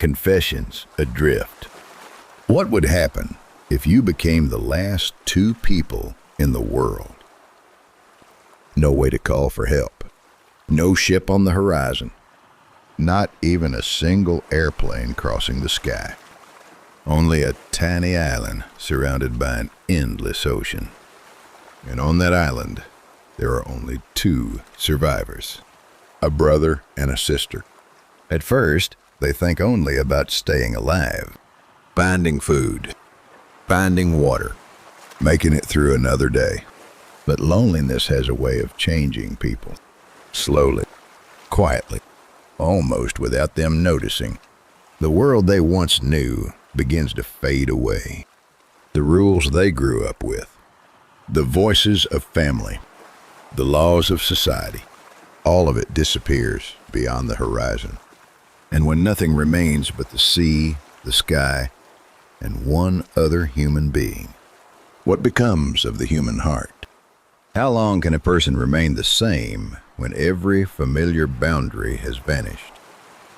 Confessions Adrift. What would happen if you became the last two people in the world? No way to call for help. No ship on the horizon. Not even a single airplane crossing the sky. Only a tiny island surrounded by an endless ocean. And on that island, there are only two survivors. A brother and a sister. At first, they think only about staying alive, finding food, finding water, making it through another day. But loneliness has a way of changing people. Slowly, quietly, almost without them noticing. The world they once knew begins to fade away. The rules they grew up with, the voices of family, the laws of society, all of it disappears beyond the horizon. And when nothing remains but the sea, the sky, and one other human being, what becomes of the human heart? How long can a person remain the same when every familiar boundary has vanished?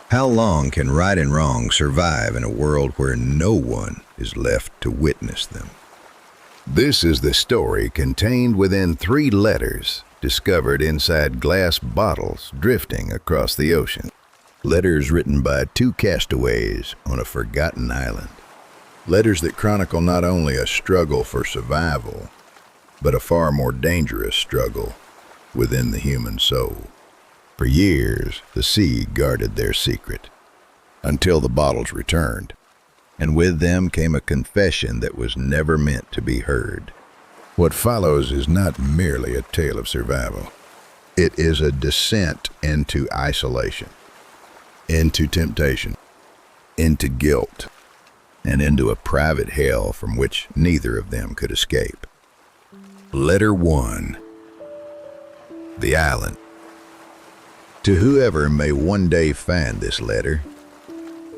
How long can right and wrong survive in a world where no one is left to witness them? This is the story contained within 3 letters discovered inside glass bottles drifting across the ocean. Letters written by 2 castaways on a forgotten island. Letters that chronicle not only a struggle for survival, but a far more dangerous struggle within the human soul. For years, the sea guarded their secret, until the bottles returned, and with them came a confession that was never meant to be heard. What follows is not merely a tale of survival. It is a descent into isolation, into temptation, into guilt, and into a private hell from which neither of them could escape. Letter 1. The Island. To whoever may one day find this letter,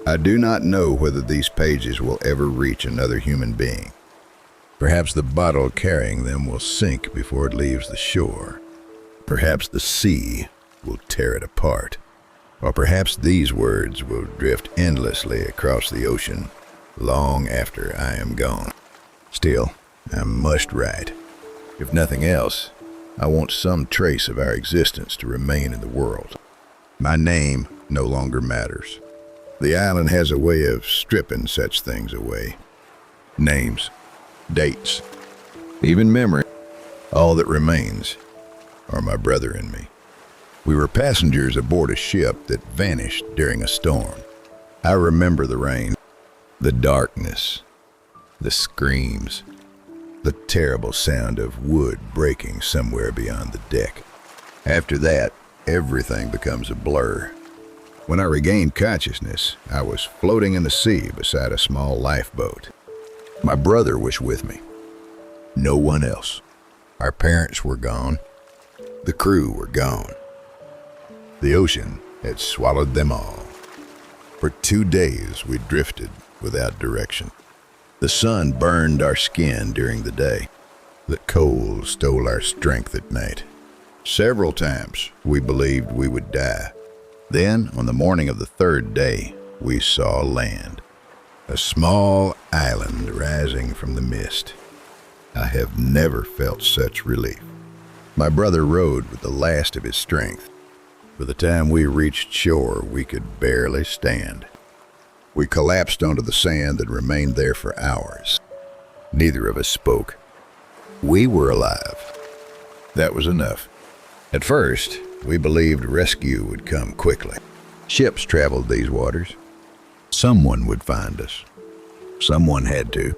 I do not know whether these pages will ever reach another human being. Perhaps the bottle carrying them will sink before it leaves the shore. Perhaps the sea will tear it apart. Or perhaps these words will drift endlessly across the ocean long after I am gone. Still, I must write. If nothing else, I want some trace of our existence to remain in the world. My name no longer matters. The island has a way of stripping such things away. Names, dates, even memory. All that remains are my brother and me. We were passengers aboard a ship that vanished during a storm. I remember the rain, the darkness, the screams, the terrible sound of wood breaking somewhere beyond the deck. After that, everything becomes a blur. When I regained consciousness, I was floating in the sea beside a small lifeboat. My brother was with me. No one else. Our parents were gone. The crew were gone. The ocean had swallowed them all. For 2 days we drifted without direction. The sun burned our skin during the day. The cold stole our strength at night. Several times we believed we would die. Then, on the morning of the 3rd day, we saw land. A small island rising from the mist. I have never felt such relief. My brother rowed with the last of his strength. By the time we reached shore, we could barely stand. We collapsed onto the sand and remained there for hours. Neither of us spoke. We were alive. That was enough. At first, we believed rescue would come quickly. Ships traveled these waters. Someone would find us. Someone had to.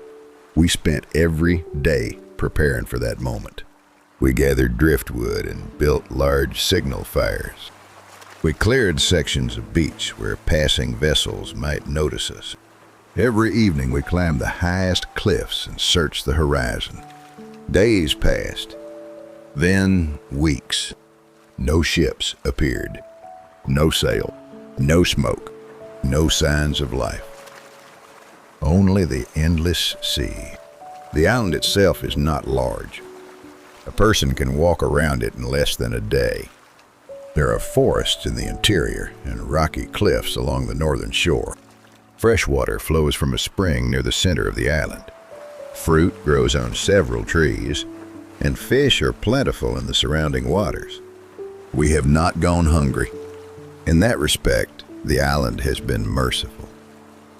We spent every day preparing for that moment. We gathered driftwood and built large signal fires. We cleared sections of beach where passing vessels might notice us. Every evening we climbed the highest cliffs and searched the horizon. Days passed, then weeks. No ships appeared. No sail, no smoke, no signs of life. Only the endless sea. The island itself is not large. A person can walk around it in less than a day. There are forests in the interior and rocky cliffs along the northern shore. Fresh water flows from a spring near the center of the island. Fruit grows on several trees, and fish are plentiful in the surrounding waters. We have not gone hungry. In that respect, the island has been merciful.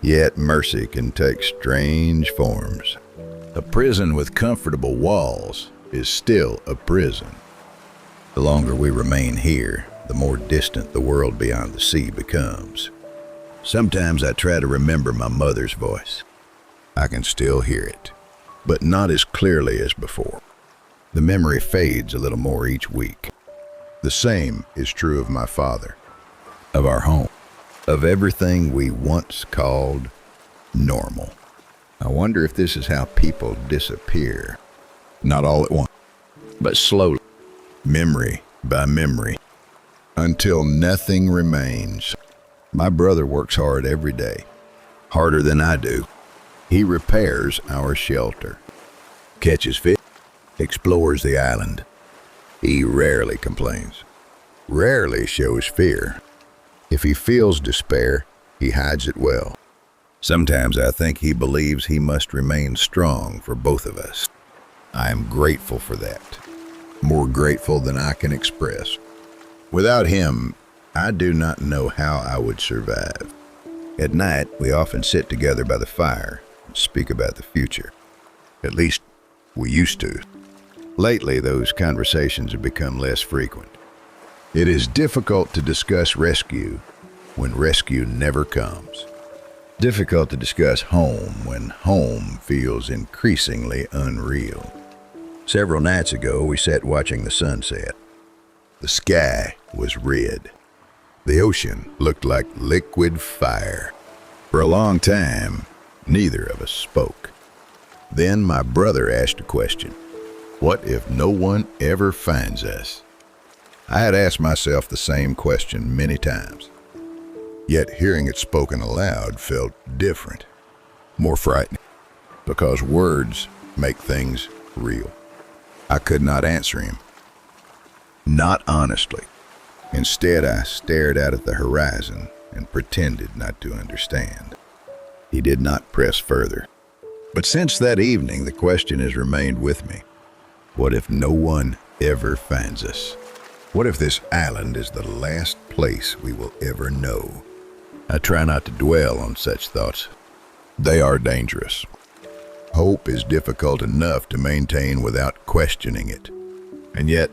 Yet mercy can take strange forms. A prison with comfortable walls is still a prison. The longer we remain here, the more distant the world beyond the sea becomes. Sometimes I try to remember my mother's voice. I can still hear it, but not as clearly as before. The memory fades a little more each week. The same is true of my father, of our home, of everything we once called normal. I wonder if this is how people disappear. Not all at once, but slowly, memory by memory, until nothing remains. My brother works hard every day, harder than I do. He repairs our shelter, catches fish, explores the island. He rarely complains, rarely shows fear. If he feels despair, he hides it well. Sometimes I think he believes he must remain strong for both of us. I am grateful for that, more grateful than I can express. Without him, I do not know how I would survive. At night, we often sit together by the fire and speak about the future. At least, we used to. Lately, those conversations have become less frequent. It is difficult to discuss rescue when rescue never comes. Difficult to discuss home when home feels increasingly unreal. Several nights ago, we sat watching the sunset. The sky was red. The ocean looked like liquid fire. For a long time, neither of us spoke. Then my brother asked a question. What if no one ever finds us? I had asked myself the same question many times. Yet hearing it spoken aloud felt different, more frightening, because words make things real. I could not answer him. Not honestly. Instead, I stared out at the horizon and pretended not to understand. He did not press further. But since that evening, the question has remained with me. What if no one ever finds us? What if this island is the last place we will ever know? I try not to dwell on such thoughts. They are dangerous. Hope is difficult enough to maintain without questioning it. And yet,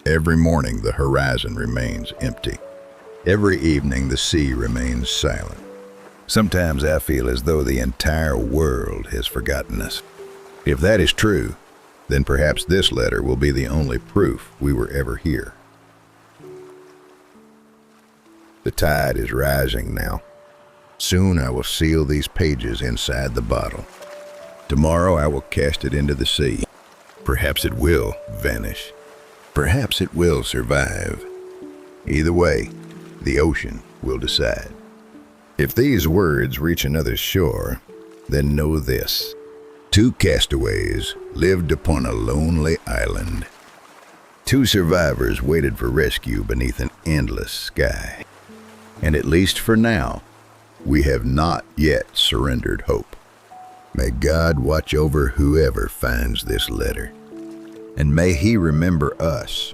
every morning the horizon remains empty. Every evening the sea remains silent. Sometimes I feel as though the entire world has forgotten us. If that is true, then perhaps this letter will be the only proof we were ever here. The tide is rising now. Soon I will seal these pages inside the bottle. Tomorrow I will cast it into the sea. Perhaps it will vanish. Perhaps it will survive. Either way, the ocean will decide. If these words reach another shore, then know this. 2 castaways lived upon a lonely island. 2 survivors waited for rescue beneath an endless sky. And at least for now, we have not yet surrendered hope. May God watch over whoever finds this letter. And may He remember us,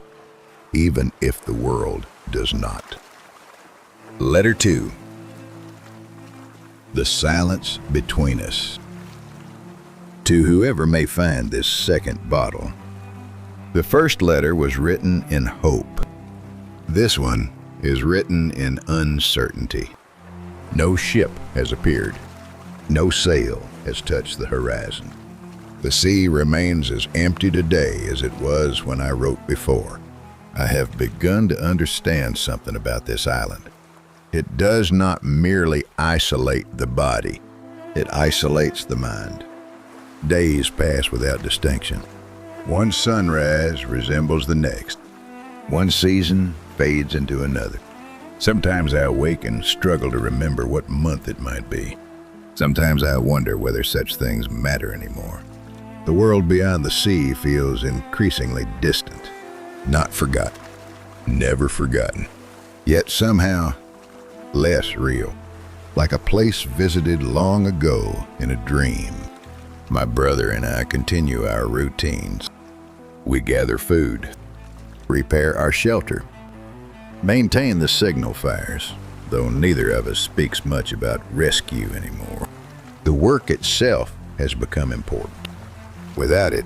even if the world does not. Letter 2. The silence between us. To whoever may find this second bottle. The first letter was written in hope. This one is written in uncertainty. No ship has appeared. No sail has touched the horizon. The sea remains as empty today as it was when I wrote before. I have begun to understand something about this island. It does not merely isolate the body. It isolates the mind. Days pass without distinction. One sunrise resembles the next. One season fades into another. Sometimes I awake and struggle to remember what month it might be. Sometimes I wonder whether such things matter anymore. The world beyond the sea feels increasingly distant, not forgotten, never forgotten, yet somehow less real. like a place visited long ago in a dream. My brother and I continue our routines. We gather food, repair our shelter, maintain the signal fires, though neither of us speaks much about rescue anymore. The work itself has become important. Without it,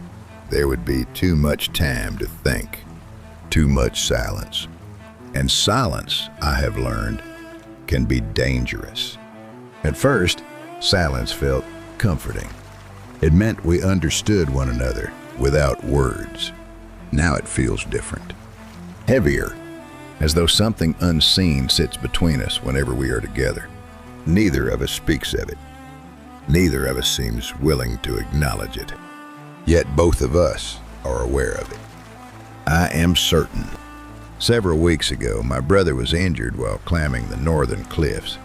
there would be too much time to think, too much silence. And silence, I have learned, can be dangerous. At first, silence felt comforting. It meant we understood one another without words. Now it feels different. Heavier, as though something unseen sits between us whenever we are together. Neither of us speaks of it. Neither of us seems willing to acknowledge it. Yet both of us are aware of it. I am certain. Several weeks ago, my brother was injured while climbing the northern cliffs.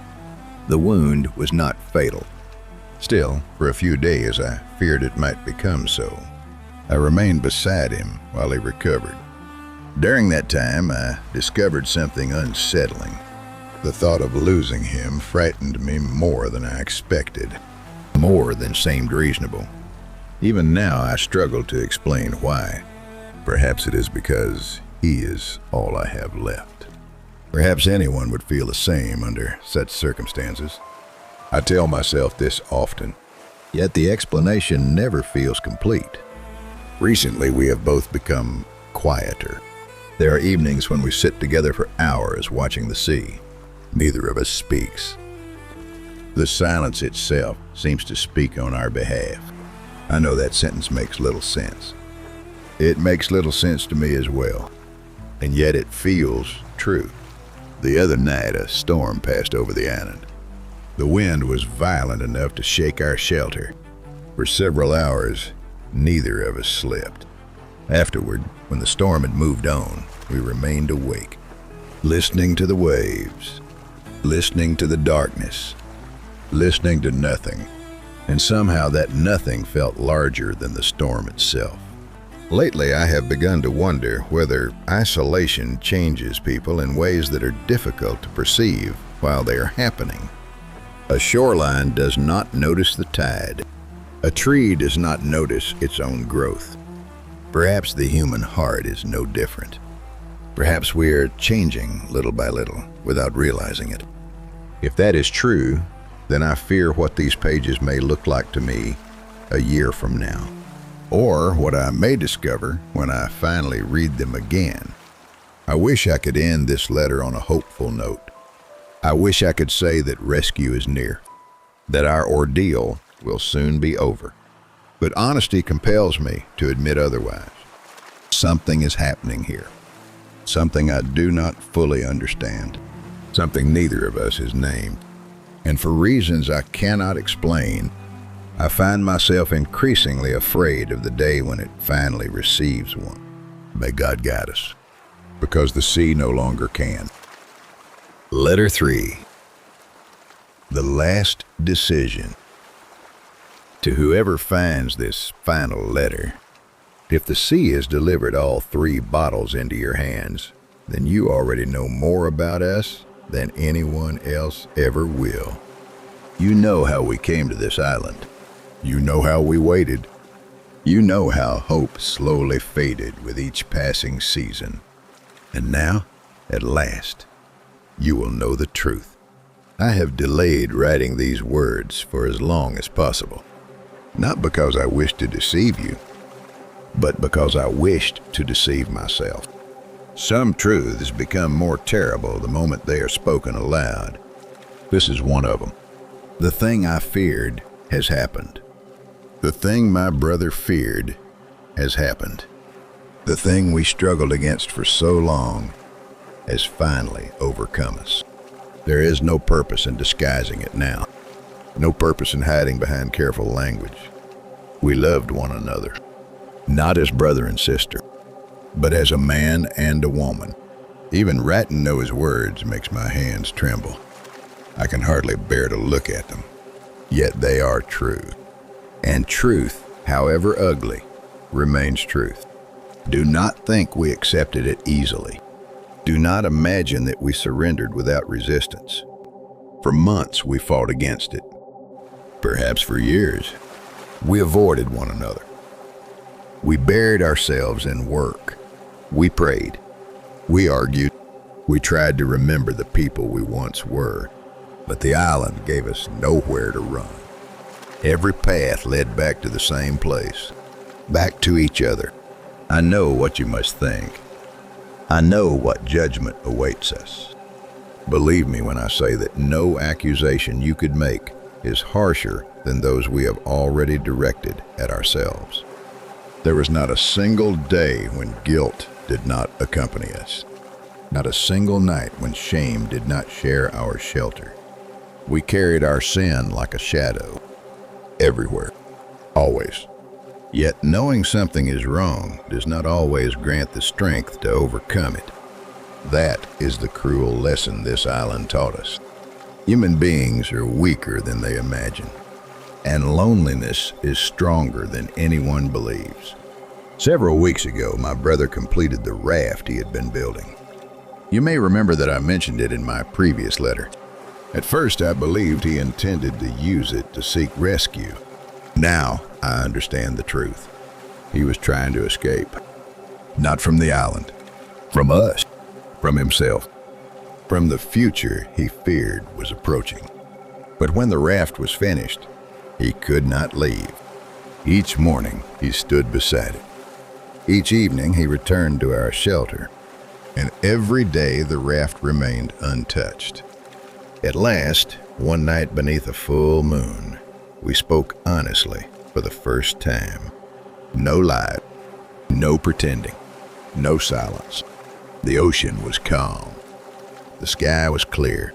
The wound was not fatal. Still, for a few days, I feared it might become so. I remained beside him while he recovered. During that time, I discovered something unsettling. The thought of losing him frightened me more than I expected, more than seemed reasonable. Even now, I struggle to explain why. Perhaps it is because he is all I have left. Perhaps anyone would feel the same under such circumstances. I tell myself this often, yet the explanation never feels complete. Recently, we have both become quieter. There are evenings when we sit together for hours watching the sea. Neither of us speaks. The silence itself seems to speak on our behalf. I know that sentence makes little sense. It makes little sense to me as well, and yet it feels true. The other night, a storm passed over the island. The wind was violent enough to shake our shelter. For several hours, neither of us slept. Afterward, when the storm had moved on, we remained awake, listening to the waves, listening to the darkness, listening to nothing. And somehow that nothing felt larger than the storm itself. Lately, I have begun to wonder whether isolation changes people in ways that are difficult to perceive while they are happening. A shoreline does not notice the tide. A tree does not notice its own growth. Perhaps the human heart is no different. Perhaps we are changing little by little without realizing it. If that is true, then I fear what these pages may look like to me a year from now, or what I may discover when I finally read them again. I wish I could end this letter on a hopeful note. I wish I could say that rescue is near, that our ordeal will soon be over. But honesty compels me to admit otherwise. Something is happening here, something I do not fully understand, something neither of us has named. And for reasons I cannot explain, I find myself increasingly afraid of the day when it finally receives one. May God guide us, because the sea no longer can. Letter 3. The last decision. To whoever finds this final letter, if the sea has delivered all 3 bottles into your hands, then you already know more about us than anyone else ever will. You know how we came to this island. You know how we waited. You know how hope slowly faded with each passing season. And now, at last, you will know the truth. I have delayed writing these words for as long as possible, not because I wished to deceive you, but because I wished to deceive myself. Some truths become more terrible the moment they are spoken aloud. This is one of them. The thing I feared has happened. The thing my brother feared has happened. The thing we struggled against for so long has finally overcome us. There is no purpose in disguising it now. No purpose in hiding behind careful language. We loved one another, not as brother and sister, but as a man and a woman. Even writing those words makes my hands tremble. I can hardly bear to look at them, yet they are true. And truth, however ugly, remains truth. Do not think we accepted it easily. Do not imagine that we surrendered without resistance. For months, we fought against it. Perhaps for years, we avoided one another. We buried ourselves in work. We prayed. We argued. We tried to remember the people we once were, but the island gave us nowhere to run. Every path led back to the same place, back to each other. I know what you must think. I know what judgment awaits us. Believe me when I say that no accusation you could make is harsher than those we have already directed at ourselves. There was not a single day when guilt did not accompany us. Not a single night when shame did not share our shelter. We carried our sin like a shadow, everywhere, always. Yet knowing something is wrong does not always grant the strength to overcome it. That is the cruel lesson this island taught us. Human beings are weaker than they imagine, and loneliness is stronger than anyone believes. Several weeks ago, my brother completed the raft he had been building. You may remember that I mentioned it in my previous letter. At first, I believed he intended to use it to seek rescue. Now, I understand the truth. He was trying to escape. Not from the island. From us. From himself. From the future he feared was approaching. But when the raft was finished, he could not leave. Each morning, he stood beside it. Each evening, he returned to our shelter. And every day, the raft remained untouched. At last, one night beneath a full moon, we spoke honestly for the first time. No lie, no pretending, no silence. The ocean was calm. The sky was clear.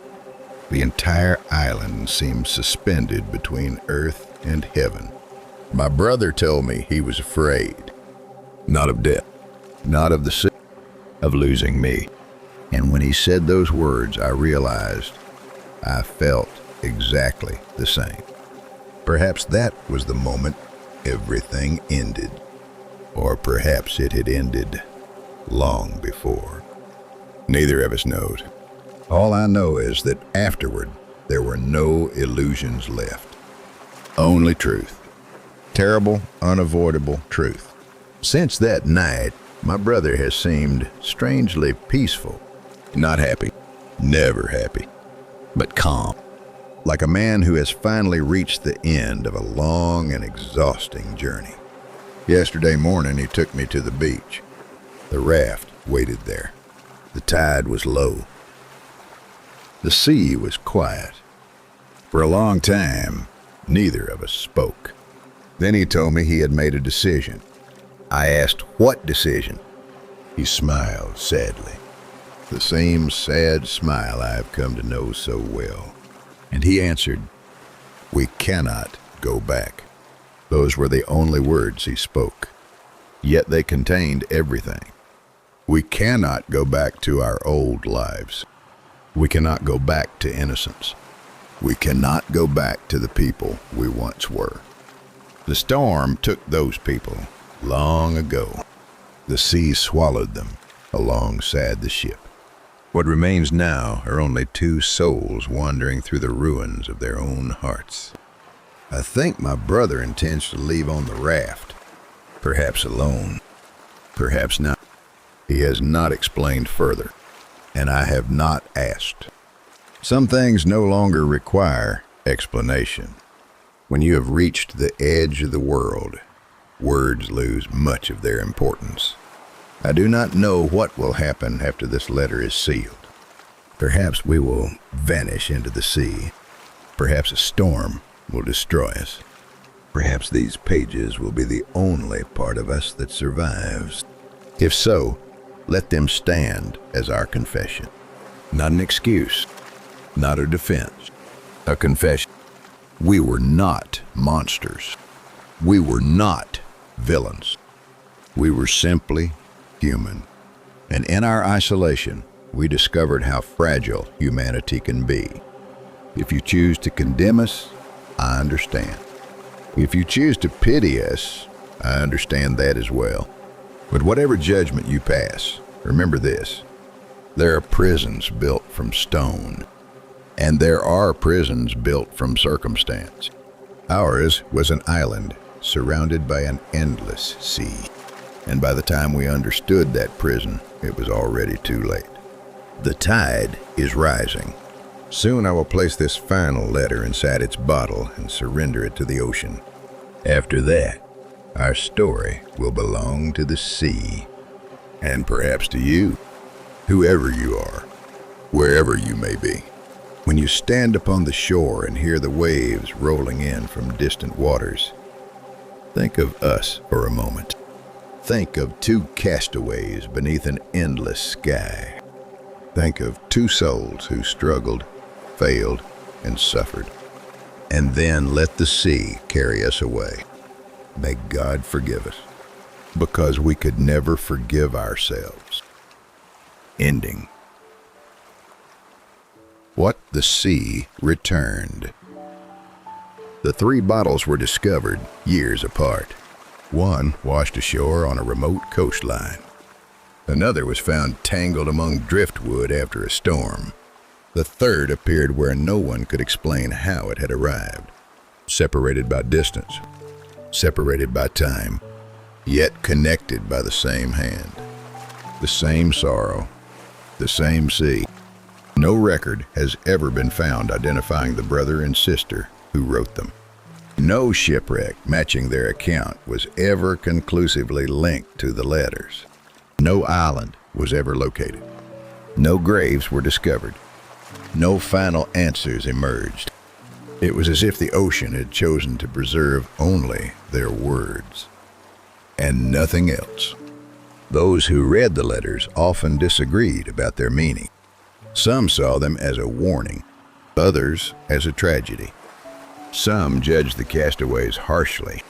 The entire island seemed suspended between earth and heaven. My brother told me he was afraid, not of death, not of the sea, of losing me. And when he said those words, I realized I felt exactly the same. Perhaps that was the moment everything ended. Or perhaps it had ended long before. Neither of us knows. All I know is that afterward, there were no illusions left. Only truth. Terrible, unavoidable truth. Since that night, my brother has seemed strangely peaceful. Not happy. Never happy. But calm. Like a man who has finally reached the end of a long and exhausting journey. Yesterday morning, he took me to the beach. The raft waited there. The tide was low. The sea was quiet. For a long time, neither of us spoke. Then he told me he had made a decision. I asked, what decision? He smiled sadly. The same sad smile I have come to know so well. And he answered, we cannot go back. Those were the only words he spoke. Yet they contained everything. We cannot go back to our old lives. We cannot go back to innocence. We cannot go back to the people we once were. The storm took those people long ago. The sea swallowed them alongside the ship. What remains now are only two souls wandering through the ruins of their own hearts. I think my brother intends to leave on the raft. Perhaps alone. Perhaps not. He has not explained further, and I have not asked. Some things no longer require explanation. When you have reached the edge of the world, words lose much of their importance. I do not know what will happen after this letter is sealed. Perhaps we will vanish into the sea. Perhaps a storm will destroy us. Perhaps these pages will be the only part of us that survives. If so, let them stand as our confession. Not an excuse, not a defense, a confession. We were not monsters. We were not villains. We were simply human. And in our isolation, we discovered how fragile humanity can be. If you choose to condemn us, I understand. If you choose to pity us, I understand that as well. But whatever judgment you pass, remember this. There are prisons built from stone. And there are prisons built from circumstance. Ours was an island surrounded by an endless sea. And by the time we understood that prison, it was already too late. The tide is rising. Soon I will place this final letter inside its bottle and surrender it to the ocean. After that, our story will belong to the sea. And perhaps to you, whoever you are, wherever you may be. When you stand upon the shore and hear the waves rolling in from distant waters, think of us for a moment. Think of two castaways beneath an endless sky. Think of two souls who struggled, failed, and suffered. And then let the sea carry us away. May God forgive us, because we could never forgive ourselves. Ending. What the sea returned. The 3 bottles were discovered years apart. One washed ashore on a remote coastline. Another was found tangled among driftwood after a storm. The third appeared where no one could explain how it had arrived. Separated by distance, separated by time, yet connected by the same hand. The same sorrow, the same sea. No record has ever been found identifying the brother and sister who wrote them. No shipwreck matching their account was ever conclusively linked to the letters. No island was ever located. No graves were discovered. No final answers emerged. It was as if the ocean had chosen to preserve only their words, and nothing else. Those who read the letters often disagreed about their meaning. Some saw them as a warning, others as a tragedy. Some judged the castaways harshly.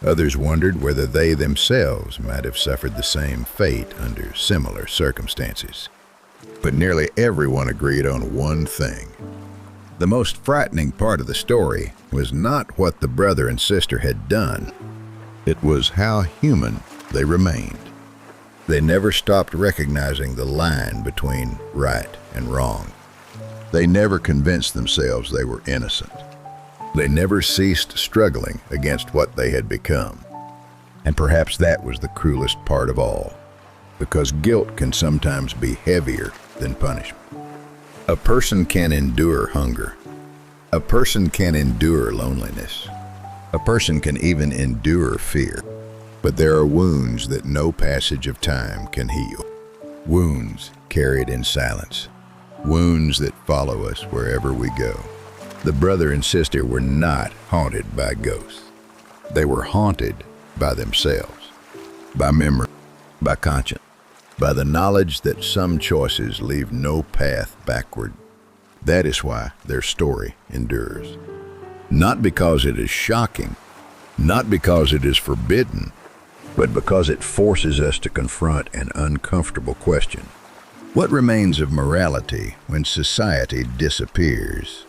Others wondered whether they themselves might have suffered the same fate under similar circumstances. But nearly everyone agreed on one thing. The most frightening part of the story was not what the brother and sister had done. It was how human they remained. They never stopped recognizing the line between right and wrong. They never convinced themselves they were innocent. They never ceased struggling against what they had become. And perhaps that was the cruelest part of all, because guilt can sometimes be heavier than punishment. A person can endure hunger. A person can endure loneliness. A person can even endure fear. But there are wounds that no passage of time can heal. Wounds carried in silence. Wounds that follow us wherever we go. The brother and sister were not haunted by ghosts. They were haunted by themselves, by memory, by conscience, by the knowledge that some choices leave no path backward. That is why their story endures. Not because it is shocking, not because it is forbidden, but because it forces us to confront an uncomfortable question. What remains of morality when society disappears?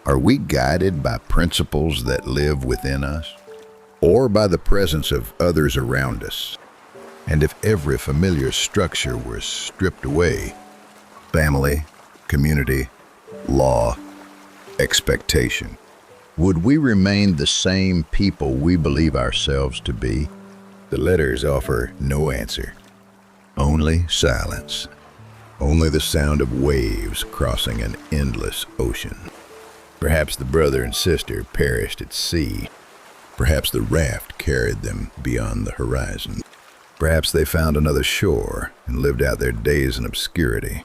Are we guided by principles that live within us, or by the presence of others around us? And if every familiar structure were stripped away, family, community, law, expectation, would we remain the same people we believe ourselves to be? The letters offer no answer, only silence, only the sound of waves crossing an endless ocean. Perhaps the brother and sister perished at sea. Perhaps the raft carried them beyond the horizon. Perhaps they found another shore and lived out their days in obscurity.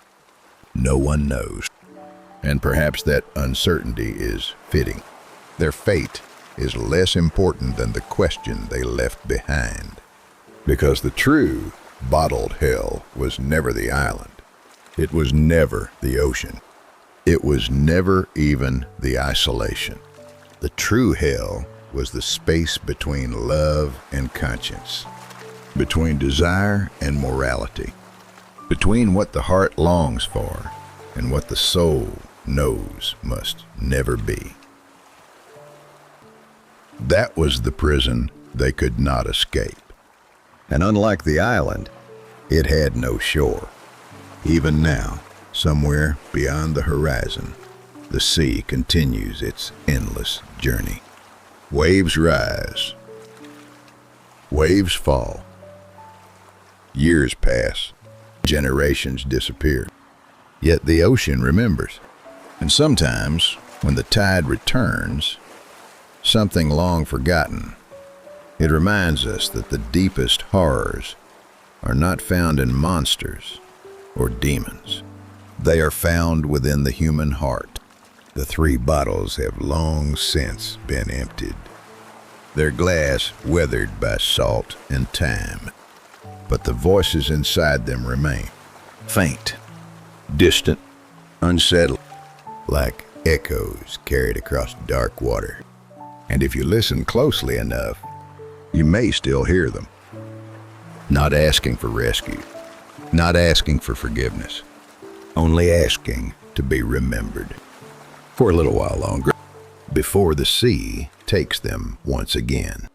No one knows. And perhaps that uncertainty is fitting. Their fate is less important than the question they left behind. Because the true bottled hell was never the island. It was never the ocean. It was never even the isolation. The true hell was the space between love and conscience, between desire and morality, between what the heart longs for and what the soul knows must never be. That was the prison they could not escape. And unlike the island, it had no shore. Even now, somewhere beyond the horizon, The sea continues its endless journey. Waves rise. Waves fall. Years pass. Generations disappear. Yet the ocean remembers. And sometimes, when the tide returns, something long forgotten, it reminds us that the deepest horrors are not found in monsters or demons. They are found within the human heart. The 3 bottles have long since been emptied, their glass weathered by salt and time. But the voices inside them remain, faint, distant, unsettling, like echoes carried across dark water. And if you listen closely enough, you may still hear them. Not asking for rescue, not asking for forgiveness, only asking to be remembered for a little while longer before the sea takes them once again.